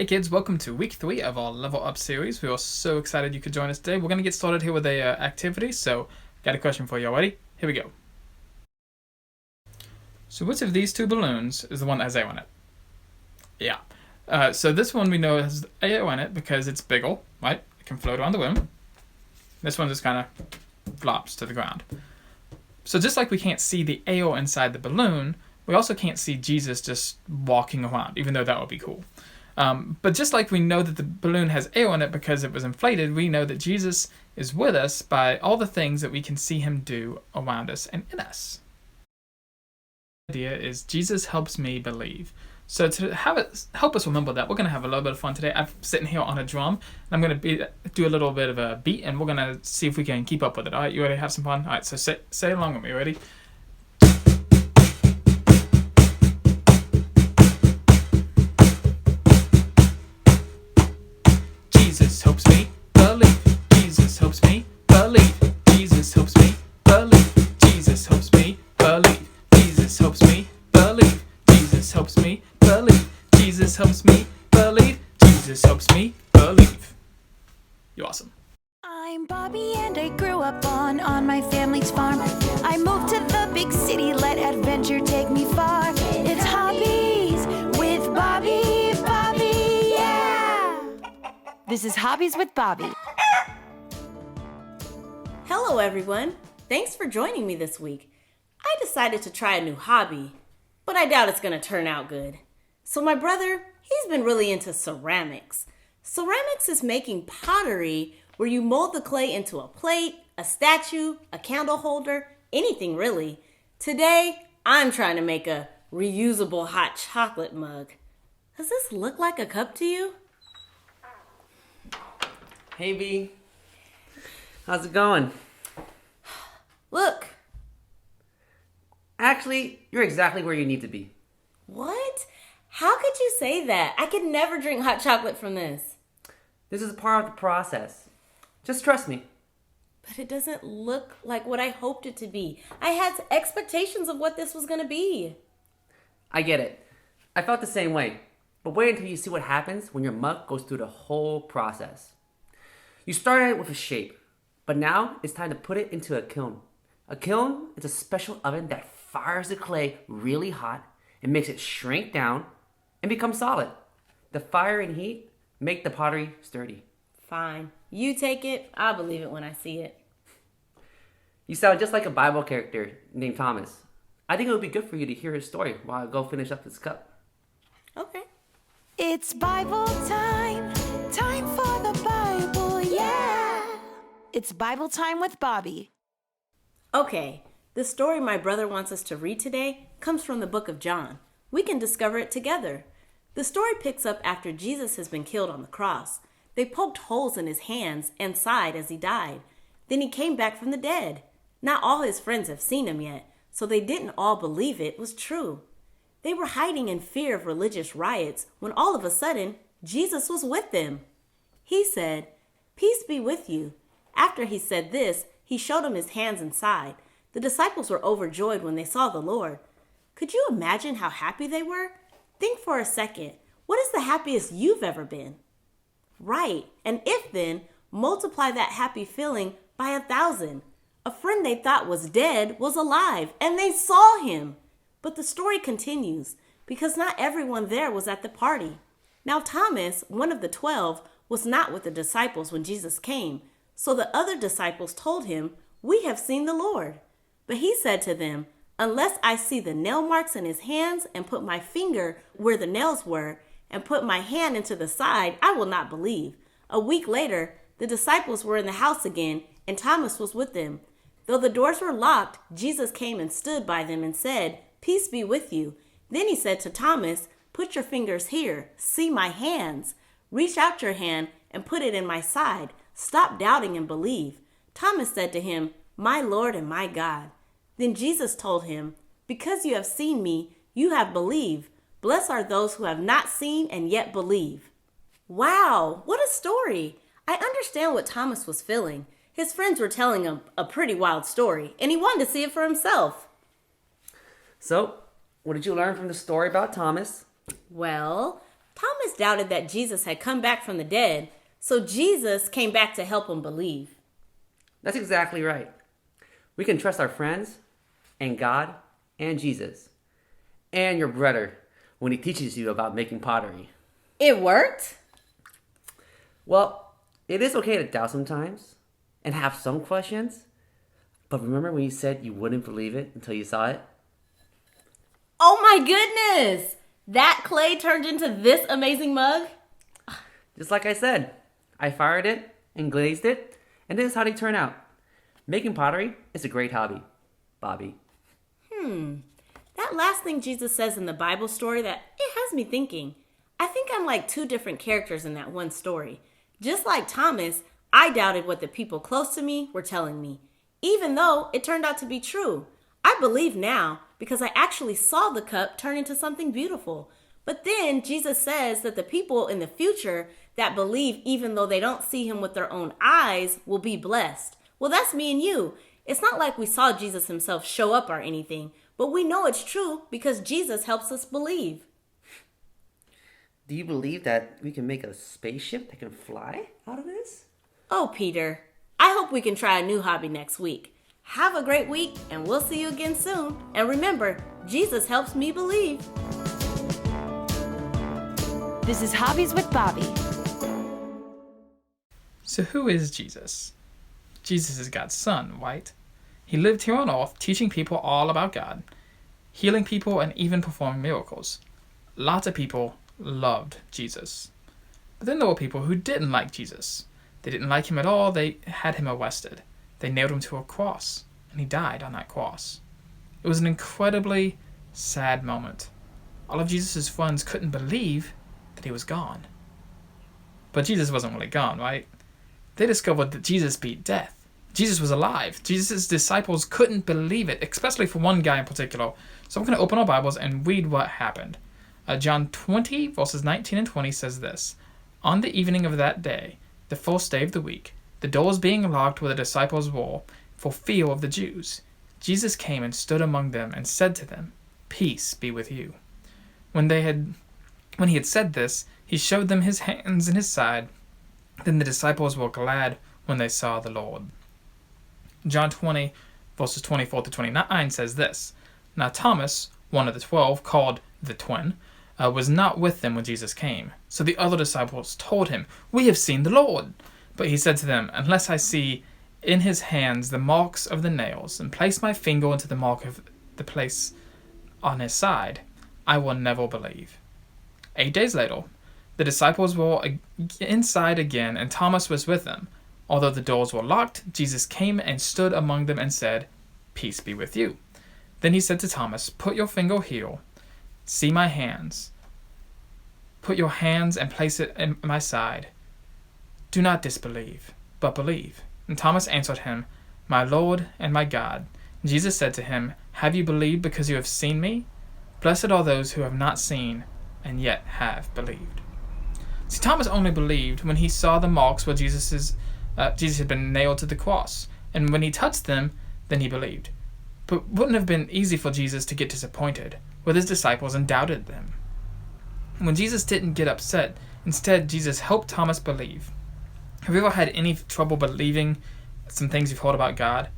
kids, welcome to week 3 of our Level Up series. We are so excited you could join us today. We're going to get started here with a activity, so got a question for you. Ready? Here we go. So which of these two balloons is the one that has air in it? Yeah. So this one we know has air in it because it's bigger, right? It can float around the room. This one just kind of flops to the ground. So just like we can't see the air inside the balloon, we also can't see Jesus just walking around, even though that would be cool. But just like we know that the balloon has air in it because it was inflated, we know that Jesus is with us by all the things that we can see him do around us and in us. The idea is Jesus helps me believe. So to help us remember that, we're going to have a little bit of fun today. I'm sitting here on a drum, and I'm going to do a little bit of a beat, and we're going to see if we can keep up with it. All right, you ready to have some fun? All right, so say along with me. Ready? Jesus helps me believe. Jesus helps me believe. Jesus helps me believe. Jesus helps me believe. Jesus helps me believe. Jesus helps me believe. Jesus helps me believe. Jesus helps me believe. You're awesome. I'm Bobbi and I grew up on my family's farm. I moved to the big city, let adventure take me far. It's Hobbies with Bobbi, Bobbi, yeah! This is Hobbies with Bobbi. Hello everyone, thanks for joining me this week. I decided to try a new hobby, but I doubt it's going to turn out good. So my brother, he's been really into ceramics. Ceramics is making pottery where you mold the clay into a plate, a statue, a candle holder, anything really. Today, I'm trying to make a reusable hot chocolate mug. Does this look like a cup to you? Hey, B. How's it going? Look. Actually, you're exactly where you need to be. What? How could you say that? I could never drink hot chocolate from this. This is part of the process. Just trust me. But it doesn't look like what I hoped it to be. I had expectations of what this was going to be. I get it. I felt the same way. But wait until you see what happens when your mug goes through the whole process. You started with a shape, but now it's time to put it into a kiln. A kiln is a special oven that fires the clay really hot and makes it shrink down and become solid. The fire and heat make the pottery sturdy. Fine. You take it. I'll believe it when I see it. You sound just like a Bible character named Thomas. I think it would be good for you to hear his story while I go finish up this cup. Okay. It's Bible time, time for the Bible, yeah! It's Bible time with Bobbi. Okay, the story my brother wants us to read today comes from the book of John. We can discover it together. The story picks up after Jesus has been killed on the cross. They poked holes in his hands and side as he died. Then he came back from the dead. Not all his friends have seen him yet, so they didn't all believe it was true. They were hiding in fear of religious riots when all of a sudden, Jesus was with them. He said, "Peace be with you." After he said this, he showed them his hands and side. The disciples were overjoyed when they saw the Lord. Could you imagine how happy they were? Think for a second. What is the happiest you've ever been? Right, and if then, multiply that happy feeling by 1,000. A friend they thought was dead was alive, and they saw him. But the story continues, because not everyone there was at the party. Now Thomas, one of the 12, was not with the disciples when Jesus came. So the other disciples told him, "We have seen the Lord." But he said to them, "Unless I see the nail marks in his hands and put my finger where the nails were and put my hand into the side, I will not believe." A week later, the disciples were in the house again, and Thomas was with them. Though the doors were locked, Jesus came and stood by them and said, "Peace be with you." Then he said to Thomas, "Put your fingers here. See my hands. Reach out your hand and put it in my side. Stop doubting and believe." Thomas said to him, "My Lord and my God." Then Jesus told him, "Because you have seen me, you have believed. Blessed are those who have not seen and yet believe." Wow, what a story. I understand what Thomas was feeling. His friends were telling him a pretty wild story, and he wanted to see it for himself. So, what did you learn from the story about Thomas? Well, Thomas doubted that Jesus had come back from the dead, so Jesus came back to help him believe. That's exactly right. We can trust our friends and God and Jesus and your brother when he teaches you about making pottery. It worked? Well, it is okay to doubt sometimes and have some questions, but remember when you said you wouldn't believe it until you saw it? Oh my goodness! That clay turned into this amazing mug? Just like I said, I fired it and glazed it, and this is how they turn out. Making pottery is a great hobby, Bobbi. That last thing Jesus says in the Bible story, that it has me thinking. I think I'm like two different characters in that one story. Just like Thomas, I doubted what the people close to me were telling me, even though it turned out to be true. I believe now because I actually saw the cup turn into something beautiful. But then Jesus says that the people in the future that believe even though they don't see him with their own eyes will be blessed. Well, that's me and you. It's not like we saw Jesus himself show up or anything, but we know it's true because Jesus helps us believe. Do you believe that we can make a spaceship that can fly out of this? Oh, Peter, I hope we can try a new hobby next week. Have a great week, and we'll see you again soon. And remember, Jesus helps me believe. This is Hobbies with Bobbi. So who is Jesus? Jesus is God's son, right? He lived here on earth teaching people all about God, healing people, and even performing miracles. Lots of people loved Jesus. But then there were people who didn't like Jesus. They didn't like him at all. They had him arrested. They nailed him to a cross, and he died on that cross. It was an incredibly sad moment. All of Jesus' friends couldn't believe that he was gone. But Jesus wasn't really gone, right? They discovered that Jesus beat death. Jesus was alive. Jesus' disciples couldn't believe it, especially for one guy in particular. So we're going to open our Bibles and read what happened. John 20, verses 19 and 20 says this. On the evening of that day, the first day of the week, the doors being locked where the disciples were, for fear of the Jews, Jesus came and stood among them and said to them, Peace be with you. When he had said this, he showed them his hands and his side. Then the disciples were glad when they saw the Lord. John 20, verses 24 to 29 says this. Now Thomas, one of the 12, called the twin, was not with them when Jesus came. So the other disciples told him, We have seen the Lord. But he said to them, Unless I see in his hands the marks of the nails, and place my finger into the mark of the place on his side, I will never believe. 8 days later, the disciples were inside again, and Thomas was with them. Although the doors were locked, Jesus came and stood among them and said, Peace be with you. Then he said to Thomas, Put your finger here. See my hands. Put your hands and place it in my side. Do not disbelieve, but believe. And Thomas answered him, My Lord and my God. And Jesus said to him, Have you believed because you have seen me? Blessed are those who have not seen and yet have believed. See, Thomas only believed when he saw the marks where Jesus had been nailed to the cross. And when he touched them, then he believed. But wouldn't have been easy for Jesus to get disappointed with his disciples and doubted them. When Jesus didn't get upset, instead Jesus helped Thomas believe. Have you ever had any trouble believing some things you've heard about God?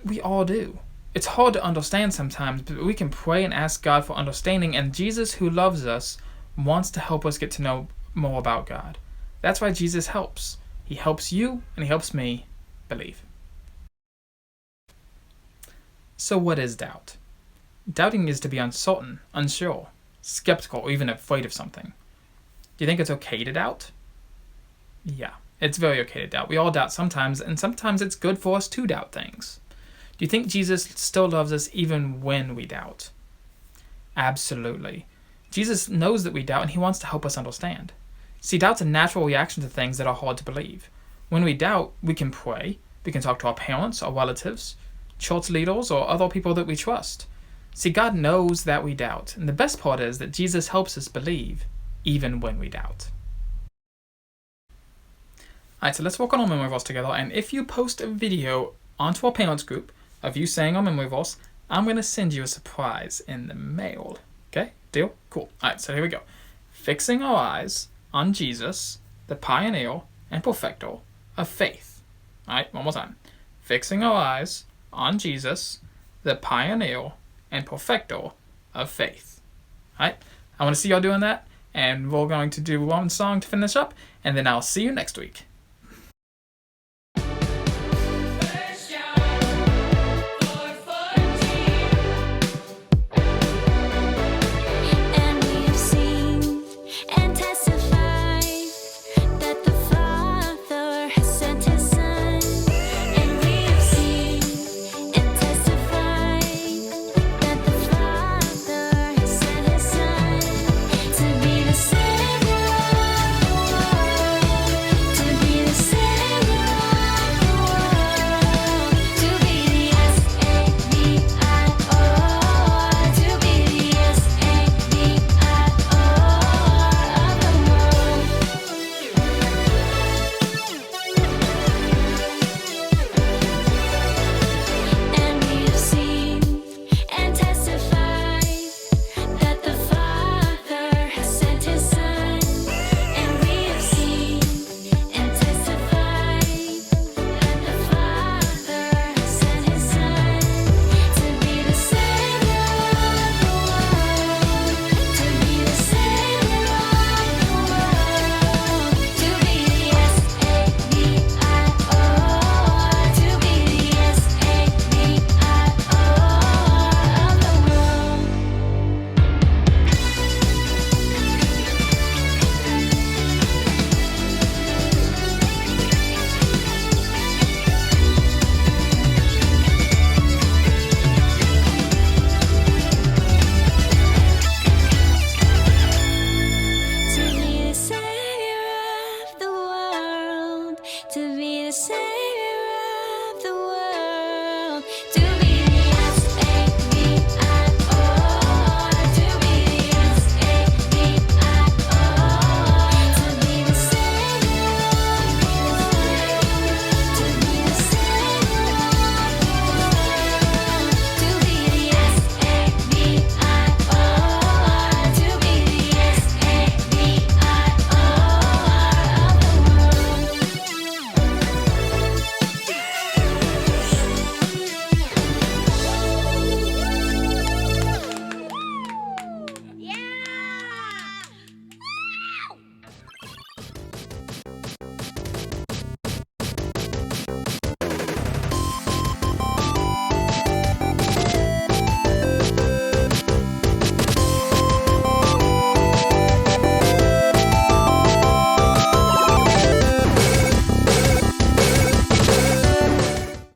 We all do. It's hard to understand sometimes, but we can pray and ask God for understanding, and Jesus, who loves us, wants to help us get to know more about God. That's why Jesus helps. He helps you, and he helps me believe. So what is doubt? Doubting is to be uncertain, unsure, skeptical, or even afraid of something. Do you think it's okay to doubt? Yeah, it's very okay to doubt. We all doubt sometimes, and sometimes it's good for us to doubt things. Do you think Jesus still loves us even when we doubt? Absolutely. Jesus knows that we doubt, and he wants to help us understand. See, doubt's a natural reaction to things that are hard to believe. When we doubt, we can pray, we can talk to our parents, our relatives, church leaders, or other people that we trust. See, God knows that we doubt, and the best part is that Jesus helps us believe, even when we doubt. Alright, so let's work on our memory verse together, and if you post a video onto our parents group of you saying our memory verse, I'm going to send you a surprise in the mail. Okay? Deal? Cool. Alright, so here we go. fixing our eyes on Jesus, the pioneer and perfecter of faith. All right, one more time. Fixing our eyes on Jesus, the pioneer and perfecter of faith. All right, I want to see y'all doing that, and we're going to do one song to finish up, and then I'll see you next week.